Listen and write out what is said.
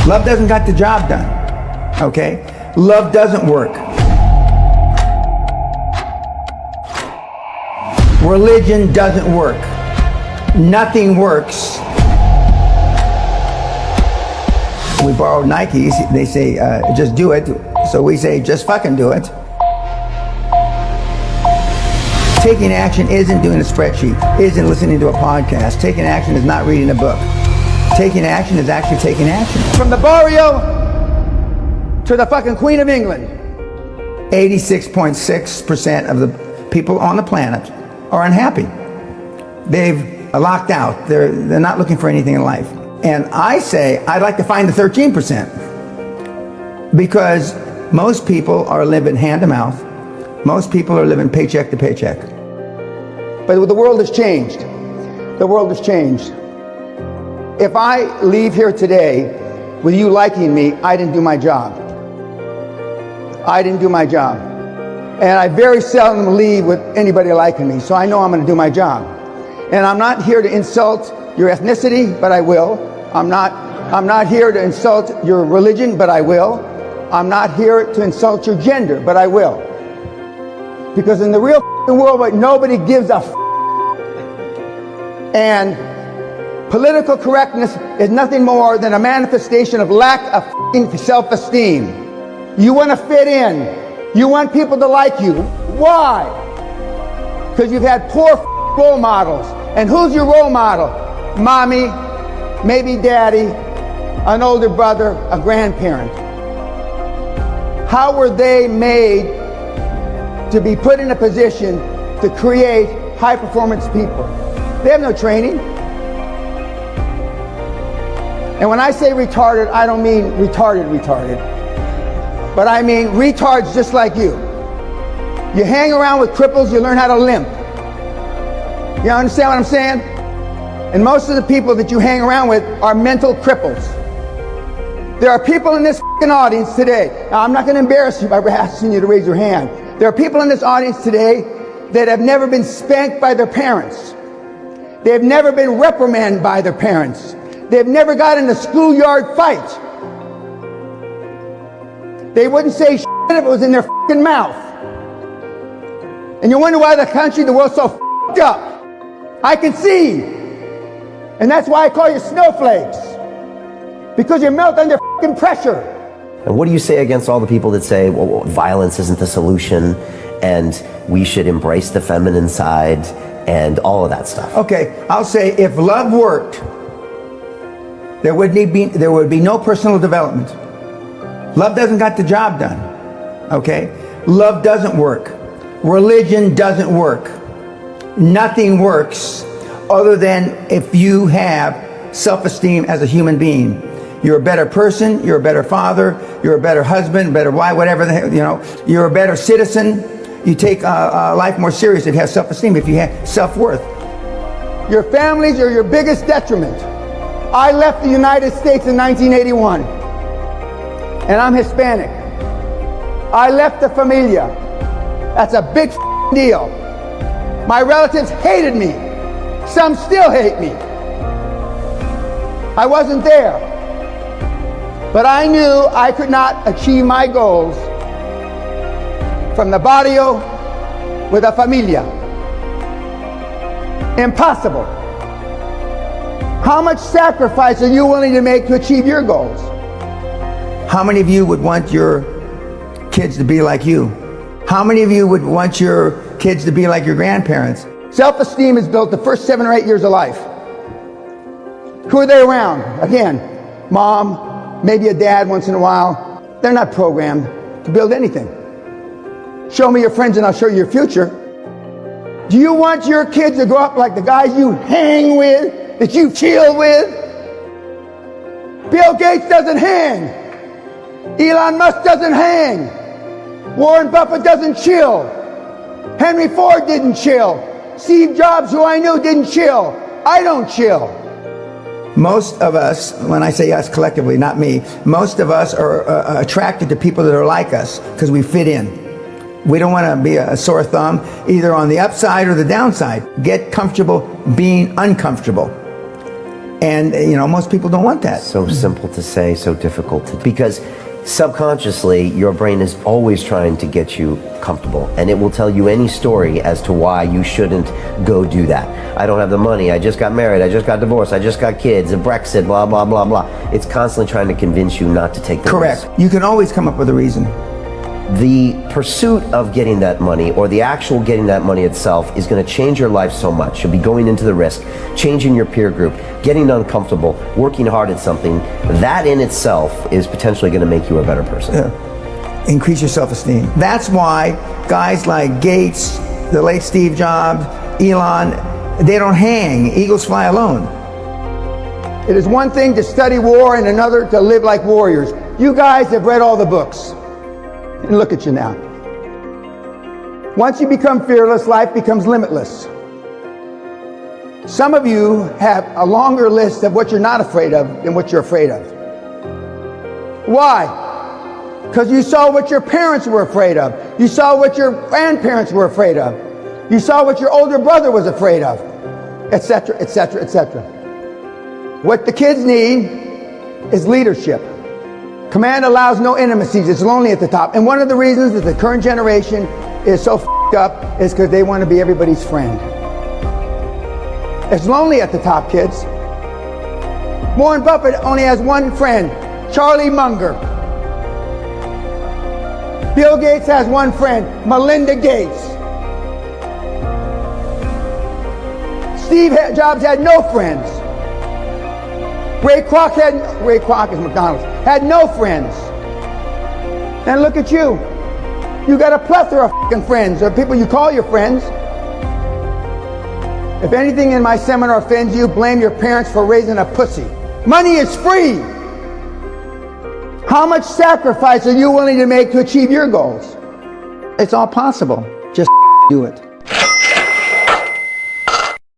Love doesn't get the job done, okay? Love doesn't work. Religion doesn't work. Nothing works. We borrow Nikes, they say, just do it. So we say, just fucking do it. Taking action isn't doing a spreadsheet, isn't listening to a podcast. Taking action is not reading a book. Taking action is actually taking action. From the barrio to the fucking Queen of England, 86.6% of the people on the planet are unhappy. They've locked out. They're not looking for anything in life. And I say, I'd like to find the 13%. Because most people are living hand to mouth. Most people are living paycheck to paycheck. But the world has changed. The world has changed. If I leave here today with you liking me, I didn't do my job. I didn't do my job. And I very seldom leave with anybody liking me, so I know I'm going to do my job. And I'm not here to insult your ethnicity, but I will. I'm not here to insult your religion, but I will. I'm not here to insult your gender, but I will. Because in the real world, where nobody gives a and political correctness is nothing more than a manifestation of lack of self-esteem. You want to fit in. You want people to like you. Why? Because you've had poor role models. And who's your role model? Mommy, maybe daddy, an older brother, a grandparent. How were they made to be put in a position to create high-performance people? They have no training. And when I say retarded, I don't mean retarded. But I mean retards just like you. You hang around with cripples, you learn how to limp. You understand what I'm saying? And most of the people that you hang around with are mental cripples. There are people in this audience today. Now, I'm not going to embarrass you by asking you to raise your hand. There are people in this audience today that have never been spanked by their parents. They've never been reprimanded by their parents. They've never got in a schoolyard fight. They wouldn't say shit if it was in their fucking mouth. And you wonder why the country, the world's so fucked up. I can see. And that's why I call you snowflakes. Because you melt under fucking pressure. And what do you say against all the people that say, well, violence isn't the solution and we should embrace the feminine side and all of that stuff? Okay, I'll say if love worked, there would be no personal development. Love doesn't get the job done, okay? Love doesn't work. Religion doesn't work. Nothing works other than if you have self-esteem as a human being. You're a better person, you're a better father, you're a better husband, better wife, whatever the hell, you know, you're a better citizen. You take life more serious if you have self-esteem, if you have self-worth. Your families are your biggest detriment. I left the United States in 1981, and I'm Hispanic. I left the familia. That's a big deal. My relatives hated me. Some still hate me. I wasn't there. But I knew I could not achieve my goals from the barrio with a familia. Impossible. How much sacrifice are you willing to make to achieve your goals? How many of you would want your kids to be like you? How many of you would want your kids to be like your grandparents? Self-esteem is built the first 7 or 8 years of life. Who are they around? Again, mom, maybe a dad once in a while. They're not programmed to build anything. Show me your friends and I'll show you your future. Do you want your kids to grow up like the guys you hang with, that you chill with? Bill Gates doesn't hang. Elon Musk doesn't hang. Warren Buffett doesn't chill. Henry Ford didn't chill. Steve Jobs, who I knew, didn't chill. I don't chill. Most of us, when I say us collectively, not me, most of us are attracted to people that are like us because we fit in. We don't want to be a sore thumb either on the upside or the downside. Get comfortable being uncomfortable. And most people don't want that. So simple to say, so difficult to, because subconsciously your brain is always trying to get you comfortable, and it will tell you any story as to why you shouldn't go do that. I don't have the money, I just got married, I just got divorced, I just got kids, a Brexit, blah, blah, blah, blah. It's constantly trying to convince you not to take the Correct. risk. You can always come up with a reason. The pursuit of getting that money, or the actual getting that money itself, is going to change your life so much. You'll be going into the risk, changing your peer group, getting uncomfortable, working hard at something. That in itself is potentially going to make you a better person. Yeah. Increase your self-esteem. That's why guys like Gates, the late Steve Jobs, Elon, they don't hang. Eagles fly alone. It is one thing to study war and another to live like warriors. You guys have read all the books. And look at you now. Once you become fearless, life becomes limitless. Some of you have a longer list of what you're not afraid of than what you're afraid of. Why? Because you saw what your parents were afraid of. You saw what your grandparents were afraid of. You saw what your older brother was afraid of, etc., etc., etc. What the kids need is leadership. Command allows no intimacies. It's lonely at the top. And one of the reasons that the current generation is so f***ed up is because they want to be everybody's friend. It's lonely at the top, kids. Warren Buffett only has one friend, Charlie Munger. Bill Gates has one friend, Melinda Gates. Steve Jobs had no friends. Ray Kroc is McDonald's, had no friends. And look at you. You got a plethora of f***ing friends, or people you call your friends. If anything in my seminar offends you, blame your parents for raising a pussy. Money is free. How much sacrifice are you willing to make to achieve your goals? It's all possible. Just do it.